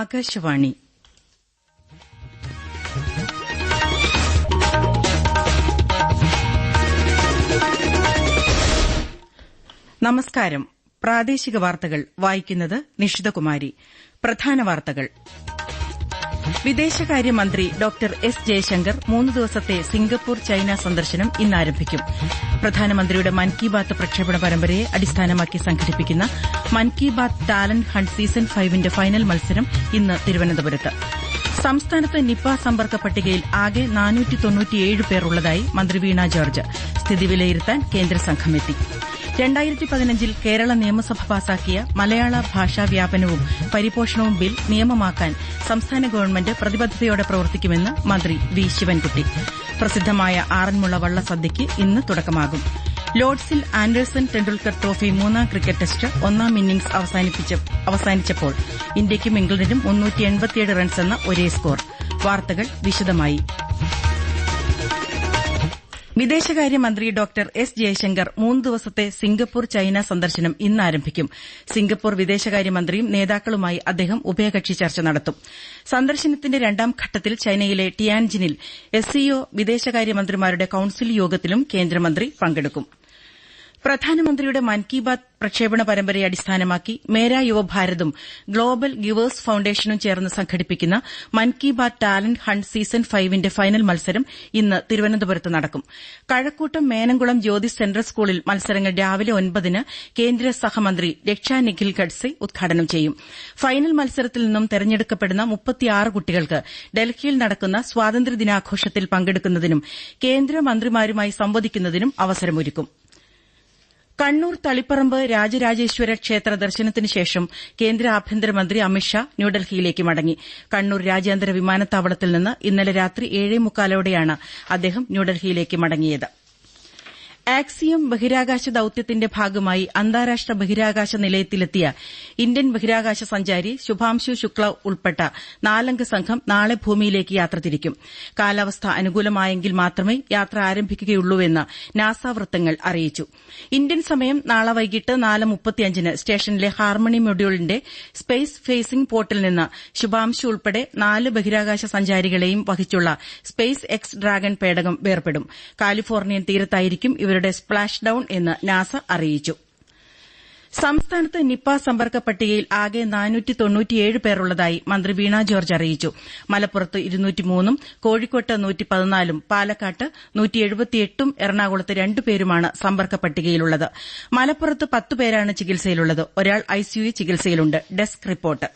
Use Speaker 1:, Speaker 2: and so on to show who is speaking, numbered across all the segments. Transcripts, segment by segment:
Speaker 1: ആകാശവാണി. നമസ്കാരം. പ്രാദേശിക വാർത്തകൾ വായിക്കുന്നത് നിഷിതകുമാരി. പ്രധാന വാർത്തകൾ. വിദേശകാര്യമന്ത്രി ഡോക്ടർ എസ് ജയശങ്കർ 3 ദിവസത്തെ സിംഗപ്പൂർ ചൈന സന്ദർശനം ഇന്ന് ആരംഭിക്കും. പ്രധാനമന്ത്രിയുടെ മൻ കി ബാത്ത് പ്രക്ഷേപണ പരമ്പരയെ അടിസ്ഥാനമാക്കി സംഘടിപ്പിക്കുന്ന Mann ki Baat talent hunt season 5ന്റെ ഫൈനൽ മത്സരം ഇന്ന് തിരുവനന്തപുരത്ത്. സംസ്ഥാനത്ത് നിപ സമ്പർക്ക പട്ടികയിൽ ആകെ 497 പേർ ഉള്ളതായി മന്ത്രി വീണ ജോർജ്. സ്ഥിതി വിലയിരുത്താൻ കേന്ദ്ര സംഘമെത്തി. 2015 കേരള നിയമസഭ പാസാക്കിയ മലയാള ഭാഷാ വ്യാപനവും പരിപോഷണവും ബിൽ നിയമമാക്കാൻ സംസ്ഥാന ഗവൺമെന്റ് പ്രതിബദ്ധതയോടെ പ്രവർത്തിക്കുമെന്ന് മന്ത്രി വി ശിവൻകുട്ടി. പ്രസിദ്ധമായ ആറന്മുള വള്ളസദ്യയ്ക്ക് ഇന്ന് തുടക്കമാകും. ലോർഡ്സിൽ ആൻഡേഴ്സൺ ടെൻഡുൽക്കർ ട്രോഫി 3ാം ക്രിക്കറ്റ് ടെസ്റ്റ് 1ാം ഇന്നിംഗ്സ് അവസാനിച്ചപ്പോൾ ഇന്ത്യയ്ക്കും ഇംഗ്ലണ്ടിനും 387 റൺസെന്ന ഒരേ സ്കോർ. വാർത്തകൾ വിശദമായി. വിദേശകാര്യമന്ത്രി ഡോക്ടർ എസ് ജയശങ്കർ 3 ദിവസത്തെ സിംഗപ്പൂർ ചൈന സന്ദർശനം ഇന്ന് ആരംഭിക്കും. സിംഗപ്പൂർ വിദേശകാര്യമന്ത്രിയും നേതാക്കളുമായി അദ്ദേഹം ഉഭയകക്ഷി ചർച്ച നടത്തും. സന്ദർശനത്തിന്റെ 2ാം ഘട്ടത്തിൽ ചൈനയിലെ ടിയാൻജിനിൽ SCO വിദേശകാര്യമന്ത്രിമാരുടെ കൌൺസിൽ യോഗത്തിലും കേന്ദ്രമന്ത്രി പങ്കെടുക്കും. പ്രധാനമന്ത്രിയുടെ മൻ കി ബാത്ത് പ്രക്ഷേപണ പരമ്പരയെ അടിസ്ഥാനമാക്കി മേരാ യുവഭാരതും ഗ്ലോബൽ ഗിവേഴ്സ് ഫൌണ്ടേഷനും ചേർന്ന് സംഘടിപ്പിക്കുന്ന Mann ki Baat talent hunt season 5ന്റെ ഫൈനൽ മത്സരം ഇന്ന് തിരുവനന്തപുരത്ത് നടക്കും. കഴക്കൂട്ടം മേനംകുളം ജ്യോതി സെൻട്രൽ സ്കൂളിൽ മത്സരങ്ങൾ രാവിലെ 9-ന് കേന്ദ്ര സഹമന്ത്രി രക്ഷാ നിഖിൽ ഖഡ്സെ ഉദ്ഘാടനം ചെയ്യും. ഫൈനൽ മത്സരത്തിൽ നിന്നും തെരഞ്ഞെടുക്കപ്പെടുന്ന 36 കുട്ടികൾക്ക് ഡൽഹിയിൽ നടക്കുന്ന സ്വാതന്ത്ര്യദിനാഘോഷത്തിൽ പങ്കെടുക്കുന്നതിനും കേന്ദ്രമന്ത്രിമാരുമായി സംവദിക്കുന്നതിനും അവസരമൊരുക്കും. കണ്ണൂർ തളിപ്പറമ്പ് രാജരാജേശ്വര ക്ഷേത്ര ദർശനത്തിന് ശേഷം കേന്ദ്ര ആഭ്യന്തരമന്ത്രി അമിത്ഷാ ന്യൂഡൽഹിയിലേക്ക് മടങ്ങി. കണ്ണൂർ രാജ്യാന്തര വിമാനത്താവളത്തിൽ നിന്ന് ഇന്നലെ രാത്രി 7:45 അദ്ദേഹം ന്യൂഡൽഹിയിലേക്ക് മടങ്ങിയത്. ആക്സിയം ബഹിരാകാശ ദൌത്യത്തിന്റെ ഭാഗമായി അന്താരാഷ്ട്ര ബഹിരാകാശ നിലയത്തിലെത്തിയ ഇന്ത്യൻ ബഹിരാകാശ സഞ്ചാരി ശുഭാംശു ശുക്ല ഉൾപ്പെട്ട 4-അംഗ സംഘം നാളെ ഭൂമിയിലേക്ക് യാത്ര തിരിക്കും. കാലാവസ്ഥ അനുകൂലമായെങ്കിൽ മാത്രമേ യാത്ര ആരംഭിക്കുകയുള്ളൂവെന്ന് നാസ വൃത്തങ്ങൾ അറിയിച്ചു. ഇന്ത്യൻ സമയം നാളെ വൈകിട്ട് 4:35-ന് സ്റ്റേഷനിലെ ഹാർമണി മൊഡ്യൂളിന്റെ സ്പേസ് ഫേസിംഗ് പോർട്ടിൽ നിന്ന് ശുഭാംശു ഉൾപ്പെടെ 4 ബഹിരാകാശ സഞ്ചാരികളെയും വഹിച്ചുള്ള സ്പേസ് എക്സ് ഡ്രാഗൺ പേടകം വേർപെടും. കാലിഫോർണിയൻ തീരത്തായിരിക്കും ഇവരുടെ സ്പ്ലാഷ് ഡൌൺ എന്ന് നാസ അറിയിച്ചു. സംസ്ഥാനത്ത് നിപ സമ്പർക്ക പട്ടികയിൽ ആകെ 497 പേർ ഉള്ളതായി മന്ത്രി വീണ ജോർജ് അറിയിച്ചു. മലപ്പുറത്ത് 203-ഉം കോഴിക്കോട്ട് 114-ഉം പാലക്കാട്ട് 178-ഉം എറണാകുളത്ത് 2 പേരുമാണ് സമ്പർക്ക പട്ടികയിലുള്ളത്. മലപ്പുറത്ത് 10 പേരാണ് ചികിത്സയിലുള്ളത്. ഒരാൾ ICU ചികിത്സയിലുണ്ട്. Desk report.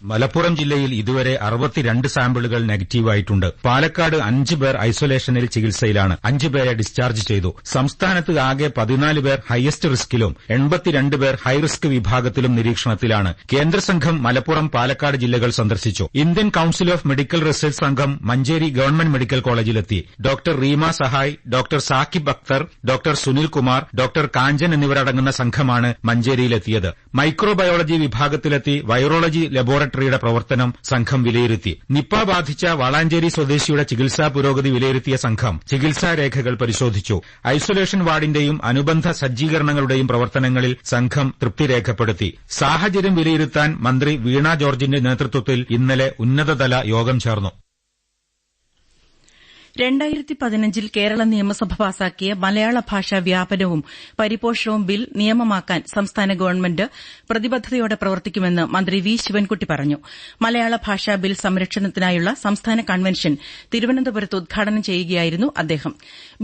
Speaker 2: മലപ്പുറം ജില്ലയിൽ ഇതുവരെ 62 സാമ്പിളുകൾ നെഗറ്റീവായിട്ടുണ്ട്. പാലക്കാട് 5 പേർ ഐസൊലേഷനിൽ ചികിത്സയിലാണ്. 5 പേരെ ഡിസ്ചാർജ് ചെയ്തു. സംസ്ഥാനത്ത് ആകെ 14 പേർ ഹയസ്റ്റ് റിസ്കിലും 82 പേർ ഹൈറിസ്ക് വിഭാഗത്തിലും നിരീക്ഷണത്തിലാണ്. കേന്ദ്രസംഘം മലപ്പുറം, പാലക്കാട് ജില്ലകൾ സന്ദർശിച്ചു. Indian council of medical research സംഘം മഞ്ചേരി ഗവൺമെന്റ് മെഡിക്കൽ കോളേജിലെത്തി. Doctor Reema Sahay, doctor Saqib Akhtar, doctor Sunil Kumar, doctor Kanchan എന്നിവരടങ്ങുന്ന സംഘമാണ് മഞ്ചേരിയിലെത്തിയത്. മൈക്രോബയോളജി വിഭാഗത്തിലെത്തി വൈറോളജി ലബോറട്ടറിയുടെ പ്രവർത്തനം സംഘം വിലയിരുത്തി. നിപ ബാധിച്ച വളാഞ്ചേരി സ്വദേശിയുടെ ചികിത്സാ പുരോഗതി വിലയിരുത്തിയ സംഘം ചികിത്സാ രേഖകൾ പരിശോധിച്ചു. ഐസൊലേഷൻ വാർഡിന്റെയും അനുബന്ധ സജ്ജീകരണങ്ങളുടെയും പ്രവർത്തനങ്ങളിൽ സംഘം തൃപ്തി രേഖപ്പെടുത്തി. സാഹചര്യം വിലയിരുത്താൻ മന്ത്രി വീണ ജോർജിന്റെ നേതൃത്വത്തിൽ ഇന്നലെ ഉന്നതതല യോഗം ചേർന്നു.
Speaker 1: 2015 കേരള നിയമസഭ പാസാക്കിയ മലയാള ഭാഷാ വ്യാപനവും പരിപോഷണവും ബിൽ നിയമമാക്കാൻ സംസ്ഥാന ഗവൺമെന്റ് പ്രതിബദ്ധതയോടെ പ്രവർത്തിക്കുമെന്ന് മന്ത്രി വി ശിവൻകുട്ടി പറഞ്ഞു. മലയാള ഭാഷാ ബിൽ സംരക്ഷണത്തിനായുള്ള സംസ്ഥാന കൺവെൻഷൻ തിരുവനന്തപുരത്ത് ഉദ്ഘാടനം ചെയ്യുകയായിരുന്നു അദ്ദേഹം.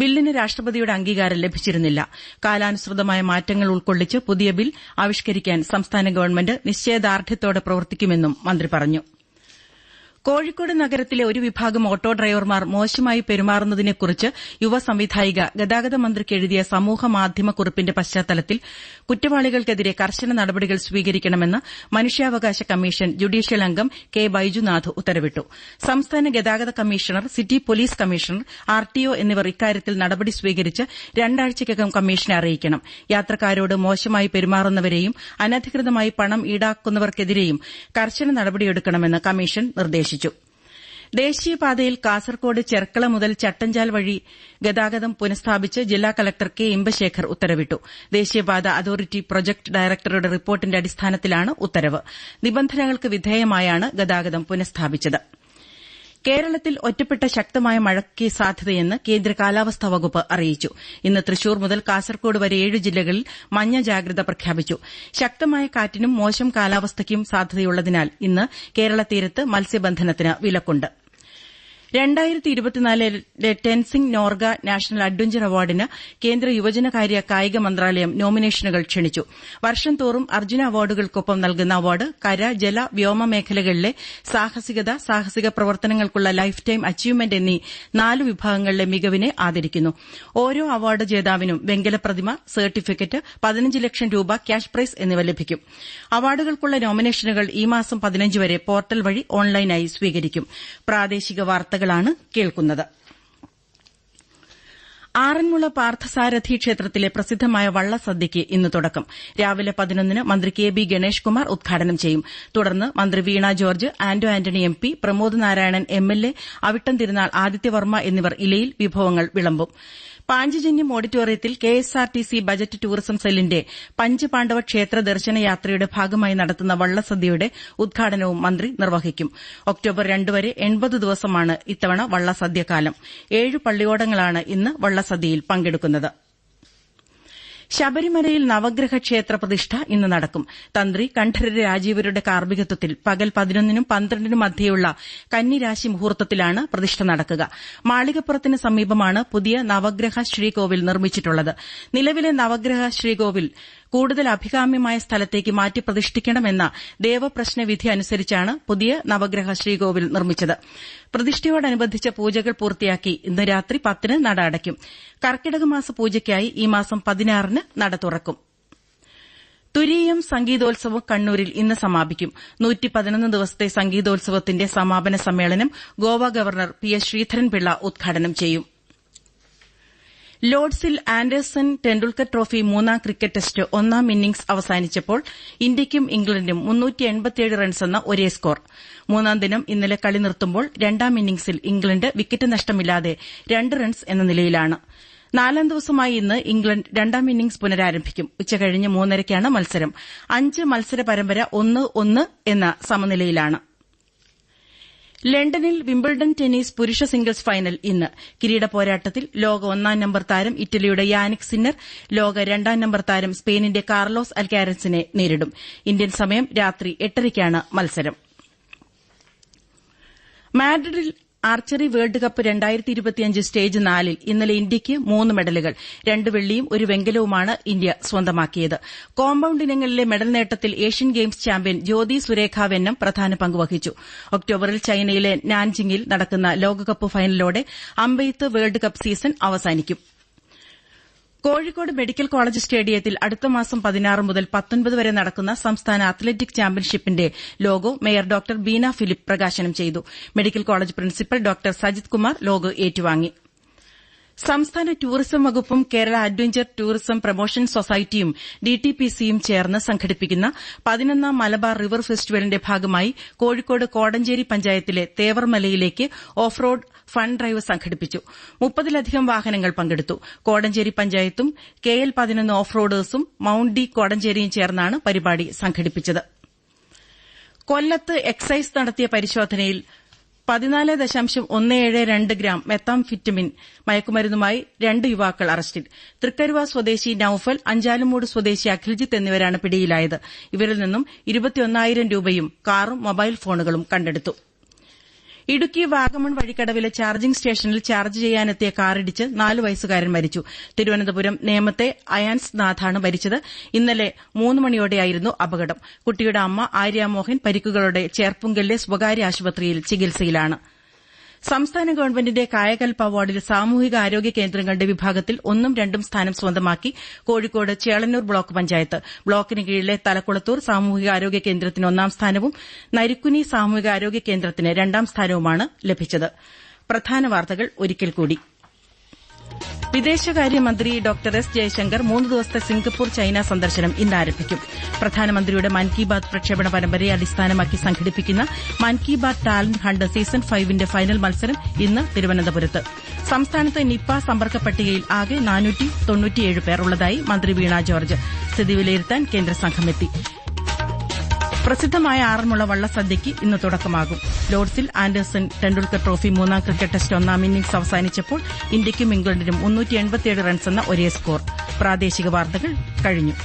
Speaker 1: ബില്ലിന് രാഷ്ട്രപതിയുടെ അംഗീകാരം ലഭിച്ചിരുന്നില്ല. കാലാനുസൃതമായ മാറ്റങ്ങൾ ഉൾക്കൊള്ളിച്ച് പുതിയ ബിൽ ആവിഷ്കരിക്കാൻ സംസ്ഥാന ഗവൺമെന്റ് നിശ്ചയദാർഢ്യത്തോടെ പ്രവർത്തിക്കുമെന്നും മന്ത്രി പറഞ്ഞു. കോഴിക്കോട് നഗരത്തിലെ ഒരു വിഭാഗം ഓട്ടോ ഡ്രൈവർമാർ മോശമായി പെരുമാറുന്നതിനെക്കുറിച്ച് യുവ സംവിധായിക ഗതാഗത മന്ത്രിക്ക് എഴുതിയ സമൂഹമാധ്യമ കുറിപ്പിന്റെ പശ്ചാത്തലത്തിൽ കുറ്റവാളികൾക്കെതിരെ കർശന നടപടികൾ സ്വീകരിക്കണമെന്ന് മനുഷ്യാവകാശ കമ്മീഷൻ ജുഡീഷ്യൽ അംഗം കെ ബൈജുനാഥ് ഉത്തരവിട്ടു. സംസ്ഥാന ഗതാഗത commissioner, city police commissioner, RTO എന്നിവർ ഇക്കാര്യത്തിൽ നടപടി സ്വീകരിച്ച് 2 ആഴ്ചയ്ക്കകം കമ്മീഷനെ അറിയിക്കണം. യാത്രക്കാരോട് മോശമായി പെരുമാറുന്നവരെയും അനധികൃതമായി പണം ഈടാക്കുന്നവർക്കെതിരെയും കർശന നടപടിയെടുക്കണമെന്ന് കമ്മീഷൻ നിർദ്ദേശിച്ചു. ദേശീയപാതയിൽ കാസർകോട് ചെർക്കള മുതൽ ചട്ടഞ്ചാൽ വഴി ഗതാഗതം പുനഃസ്ഥാപിച്ച് ജില്ലാ കളക്ടർ കെ ഇമ്പശേഖർ ഉത്തരവിട്ടു. ദേശീയപാത അതോറിറ്റി പ്രൊജക്ട് ഡയറക്ടറുടെ റിപ്പോർട്ടിന്റെ അടിസ്ഥാനത്തിലാണ് ഉത്തരവ്. നിബന്ധനകൾക്ക് വിധേയമായാണ് ഗതാഗതം പുനഃസ്ഥാപിച്ചത്. കേരളത്തിൽ ഒറ്റപ്പെട്ട ശക്തമായ മഴയ്ക്ക് സാധ്യതയെന്ന് കേന്ദ്ര കാലാവസ്ഥാ വകുപ്പ് അറിയിച്ചു. ഇന്ന് തൃശൂർ മുതൽ കാസർകോട് വരെ 7 ജില്ലകളിൽ മഞ്ഞ ജാഗ്രത പ്രഖ്യാപിച്ചു. ശക്തമായ കാറ്റിനും മോശം കാലാവസ്ഥയ്ക്കും സാധ്യതയുള്ളതിനാൽ ഇന്ന് കേരള തീരത്ത് മത്സ്യബന്ധനത്തിന് വിലക്കുണ്ട്. 2024 ടെൻസിംഗ് നോർഗ നാഷണൽ അഡ്വഞ്ചർ അവാർഡിന് കേന്ദ്ര യുവജനകാര്യ കായിക മന്ത്രാലയം നോമിനേഷനുകൾ ക്ഷണിച്ചു. വർഷം തോറും അർജുന അവാർഡുകൾക്കൊപ്പം നൽകുന്ന അവാർഡ് കര, ജല, വ്യോമ മേഖലകളിലെ സാഹസിക പ്രവർത്തനങ്ങൾക്കുള്ള ലൈഫ് ടൈം അച്ചീവ്മെന്റ് എന്നീ 4 വിഭാഗങ്ങളിലെ മികവിനെ ആദരിക്കുന്നു. ഓരോ അവാർഡ് ജേതാവിനും വെങ്കല പ്രതിമ, സർട്ടിഫിക്കറ്റ്, 15 ലക്ഷം രൂപ ക്യാഷ് പ്രൈസ് എന്നിവ ലഭിക്കും. അവാർഡുകൾക്കുള്ള നോമിനേഷനുകൾ ഈ മാസം 15 വരെ പോർട്ടൽ വഴി ഓൺലൈനായി സ്വീകരിക്കും. പ്രാദേശിക വാർത്തകളാണ് കേൾക്കുന്നത്. ആറന്മുള പാർത്ഥസാരഥി ക്ഷേത്രത്തിലെ പ്രസിദ്ധമായ വള്ളസദ്യയ്ക്ക് ഇന്ന് തുടക്കം. രാവിലെ 11-ന് മന്ത്രി കെ ബി ഗണേഷ് കുമാർ ഉദ്ഘാടനം ചെയ്യും. തുടർന്ന് മന്ത്രി Veena George, Anto Antony MP, Pramod Narayanan MLA, Avittam Thirunal Adityavarma എന്നിവർ ഇലയിൽ വിഭവങ്ങൾ വിളമ്പും. പാഞ്ചജന്യം ഓഡിറ്റോറിയത്തിൽ KSRTC ബജറ്റ് ടൂറിസം സെല്ലിന്റെ പഞ്ചപാണ്ഡവ ക്ഷേത്ര ദർശന യാത്രയുടെ ഭാഗമായി നടത്തുന്ന വള്ളസദ്യയുടെ ഉദ്ഘാടനവും മന്ത്രി നിർവഹിക്കും. ഒക്ടോബർ 2 വരെ 80 ദിവസമാണ് ഇത്തവണ വള്ളസദ്യകാലം. 7 പള്ളിയോടങ്ങളാണ് ഇന്ന് വള്ളസദ്യയിൽ പങ്കെടുക്കുന്നത്. ശബരിമലയിൽ നവഗ്രഹ ക്ഷേത്ര പ്രതിഷ്ഠ ഇന്ന് നടക്കും. തന്ത്രി കണ്ഠരര് രാജീവരുടെ കാർമ്മികത്വത്തിൽ പകൽ 11-നും 12-നും മധ്യേയുള്ള കന്നിരാശി മുഹൂർത്തത്തിലാണ് പ്രതിഷ്ഠ നടക്കുക. മാളികപ്പുറത്തിന് സമീപമാണ് പുതിയ നവഗ്രഹ ശ്രീകോവിൽ നിർമ്മിച്ചിട്ടുള്ളത്. നിലവിലെ നവഗ്രഹ ശ്രീകോവിൽ കൂടുതൽ അഭികാമ്യമായ സ്ഥലത്തേക്ക് മാറ്റി പ്രതിഷ്ഠിക്കണമെന്ന ദേവപ്രശ്ന വിധി അനുസരിച്ചാണ് പുതിയ നവഗ്രഹ ശ്രീകോവിൽ നിർമ്മിച്ചത്. പ്രതിഷ്ഠയോടനുബന്ധിച്ച പൂജകൾ പൂർത്തിയാക്കി ഇന്ന് രാത്രി 10-ന് നട അടയ്ക്കും. കർക്കിടക മാസ പൂജയ്ക്കായി ഈ മാസം 16-ന് നട തുറക്കും. തുരീയം സംഗീതോത്സവം കണ്ണൂരിൽ ഇന്ന് സമാപിക്കും. 111 ദിവസത്തെ സംഗീതോത്സവത്തിന്റെ സമാപന സമ്മേളനം ഗോവ ഗവർണർ PS ശ്രീധരൻപിള്ള ഉദ്ഘാടനം ചെയ്യും. ലോർഡ്സിൽ ആൻഡേഴ്സൺ ടെൻഡുൽക്കർ ട്രോഫി 3ാം ക്രിക്കറ്റ് ടെസ്റ്റ് 1ാം ഇന്നിംഗ്സ് അവസാനിച്ചപ്പോൾ ഇന്ത്യയ്ക്കും ഇംഗ്ലണ്ടിനും 387 റൺസെന്ന ഒരേ സ്കോർ. 3ാം ദിനം ഇന്നലെ കളി നിർത്തുമ്പോൾ 2ാം ഇന്നിംഗ്സിൽ ഇംഗ്ലണ്ട് വിക്കറ്റ് നഷ്ടമില്ലാതെ 2 റൺസ് എന്ന നിലയിലാണ്. 4ാം ദിവസമായി ഇന്ന് ഇംഗ്ലണ്ട് 2ാം ഇന്നിംഗ്സ് പുനരാരംഭിക്കും. ഉച്ചകഴിഞ്ഞ് 3:30ക്കാണ് മത്സരം. 5 മത്സര പരമ്പര 1-1 എന്ന സമനിലയിലാണ്. ലണ്ടനിൽ വിംബിൾഡൺ ടെന്നീസ് പുരുഷ സിംഗിൾസ് ഫൈനൽ ഇന്ന്. കിരീട പോരാട്ടത്തിൽ ലോക 1-ാം നമ്പർ താരം ഇറ്റലിയുടെ യാനിക് സിന്നർ ലോക 2-ാം നമ്പർ താരം സ്പെയിനിന്റെ കാർലോസ് അൽക്കാരസിനെ നേരിടും. ഇന്ത്യൻ സമയം രാത്രി 8:30ക്കാണ് മത്സരം. മാഡ്രിഡിൽ ആർച്ചറി വേൾഡ് കപ്പ് 2025 സ്റ്റേജ് 4-ൽ ഇന്നലെ ഇന്ത്യയ്ക്ക് 3 മെഡലുകൾ, 2 വെള്ളിയും 1 വെങ്കലവുമാണ് ഇന്ത്യ സ്വന്തമാക്കിയത്. കോമ്പൌണ്ട് ഇനങ്ങളിലെ മെഡൽ നേട്ടത്തിൽ Asian games champion Jyothi Surekha Vennam പ്രധാന പങ്കുവഹിച്ചു. ഒക്ടോബറിൽ ചൈനയിലെ നാൻജിങ്ങിൽ നടക്കുന്ന ലോകകപ്പ് ഫൈനലോടെ അമ്പെയ്ത്ത് വേൾഡ് കപ്പ് സീസൺ അവസാനിക്കും. കോഴിക്കോട് മെഡിക്കൽ കോളേജ് സ്റ്റേഡിയത്തിൽ അടുത്ത മാസം 16 മുതൽ 19 വരെ നടക്കുന്ന സംസ്ഥാന അത്ലറ്റിക് ചാമ്പ്യൻഷിപ്പിന്റെ logo mayor doctor Beena Philip പ്രകാശനം ചെയ്തു. Medical college principal doctor Sajith Kumar logo ഏറ്റുവാങ്ങി. സംസ്ഥാന ടൂറിസം വകുപ്പും കേരള അഡ്വഞ്ചർ ടൂറിസം പ്രൊമോഷൻ സൊസൈറ്റിയും DTPCയും ചേർന്ന് സംഘടിപ്പിക്കുന്ന 11ാം മലബാർ റിവർ ഫെസ്റ്റിവലിന്റെ ഭാഗമായി കോഴിക്കോട് കോടഞ്ചേരി പഞ്ചായത്തിലെ തേവർമലയിലേക്ക് ഓഫ് റോഡ് ഫൺ ഡ്രൈവ് സംഘടിപ്പിച്ചു. 30-ലധികം വാഹനങ്ങൾ പങ്കെടുത്തു. കോടഞ്ചേരി പഞ്ചായത്തും KL11 ഓഫ് റോഡേഴ്സും മൌണ്ട് ഡി കോടഞ്ചേരിയും ചേർന്നാണ് പരിപാടി സംഘടിപ്പിച്ചത്. കൊല്ലത്ത് എക്സൈസ് നടത്തിയ പരിശോധനയിൽ 14.172 ഗ്രാം മെത്താംഫിറ്റമിൻ മയക്കുമരുന്നുമായി 2 യുവാക്കൾ അറസ്റ്റിൽ. തൃക്കരുവ സ്വദേശി നൌഫൽ, അഞ്ചാലുമൂട് സ്വദേശി അഖിൽജിത്ത് എന്നിവരാണ് പിടിയിലായത്. ഇവരിൽ നിന്നും 21,000 രൂപയും കാറും മൊബൈൽ ഫോണുകളും കണ്ടെടുത്തു. ഇടുക്കി വാഗമൺ വഴിക്കടവിലെ ചാർജിംഗ് സ്റ്റേഷനിൽ ചാർജ് ചെയ്യാനെത്തിയ കാറിടിച്ച് 4 വയസ്സുകാരൻ മരിച്ചു. തിരുവനന്തപുരം നേമത്തെ അയാൻസ് നാഥാണ് മരിച്ചത്. ഇന്നലെ 3 മണിയോടെയായിരുന്നു അപകടം. കുട്ടിയുടെ അമ്മ ആര്യാമോഹൻ പരിക്കുകളോടെ ചേർപ്പുങ്കലിലെ സ്വകാര്യ ആശുപത്രിയിൽ ചികിത്സയിലാണ്. സംസ്ഥാന ഗവൺമെന്റിന്റെ കായകൽപ അവാർഡിൽ സാമൂഹിക ആരോഗ്യ കേന്ദ്രങ്ങളുടെ വിഭാഗത്തിൽ 1ഉം 2ഉം സ്ഥാനം സ്വന്തമാക്കി കോഴിക്കോട് ചേളന്നൂർ ബ്ലോക്ക് പഞ്ചായത്ത്. ബ്ലോക്കിന് കീഴിലെ തലക്കുളത്തൂർ സാമൂഹിക ആരോഗ്യ കേന്ദ്രത്തിന് 1ാം സ്ഥാനവും നരിക്കുനി സാമൂഹിക ആരോഗ്യ കേന്ദ്രത്തിന് 2ാം സ്ഥാനവുമാണ് ലഭിച്ചത്. പ്രധാന വാർത്തകൾ ഒരിക്കൽ കൂടി. വിദേശകാര്യമന്ത്രി ഡോക്ടർ എസ് ജയശങ്കർ 3 ദിവസത്തെ സിംഗപ്പൂർ ചൈന സന്ദർശനം ഇന്ന് ആരംഭിക്കും. പ്രധാനമന്ത്രിയുടെ മൻ കി ബാത് പ്രക്ഷേപണ പരമ്പരയെ അടിസ്ഥാനമാക്കി സംഘടിപ്പിക്കുന്ന Mann ki Baat talent hunt season 5ന്റെ ഫൈനൽ മത്സരം ഇന്ന് തിരുവനന്തപുരത്ത്. സംസ്ഥാനത്ത് നിപ്പ സമ്പർക്ക പട്ടികയിൽ ആകെ 497 പേർ ഉള്ളതായി മന്ത്രി വീണ ജോർജ്. സ്ഥിതി വിലയിരുത്താൻ കേന്ദ്ര സംഘമെത്തി. പ്രസിദ്ധമായ ആറന്മുള വള്ളസദ്യയ്ക്ക് ഇന്ന് തുടക്കമാകും. ലോർഡ്സിൽ ആൻഡേഴ്സൺ ടെണ്ടുൽക്കർ ട്രോഫി 3ാം ക്രിക്കറ്റ് ടെസ്റ്റ് 1ാം ഇന്നിംഗ്സ് അവസാനിച്ചപ്പോൾ ഇന്ത്യയ്ക്കും ഇംഗ്ലണ്ടിനും 387 റൺസെന്ന ഒരേ സ്കോർ. പ്രാദേശിക വാർത്തകൾ കഴിഞ്ഞു.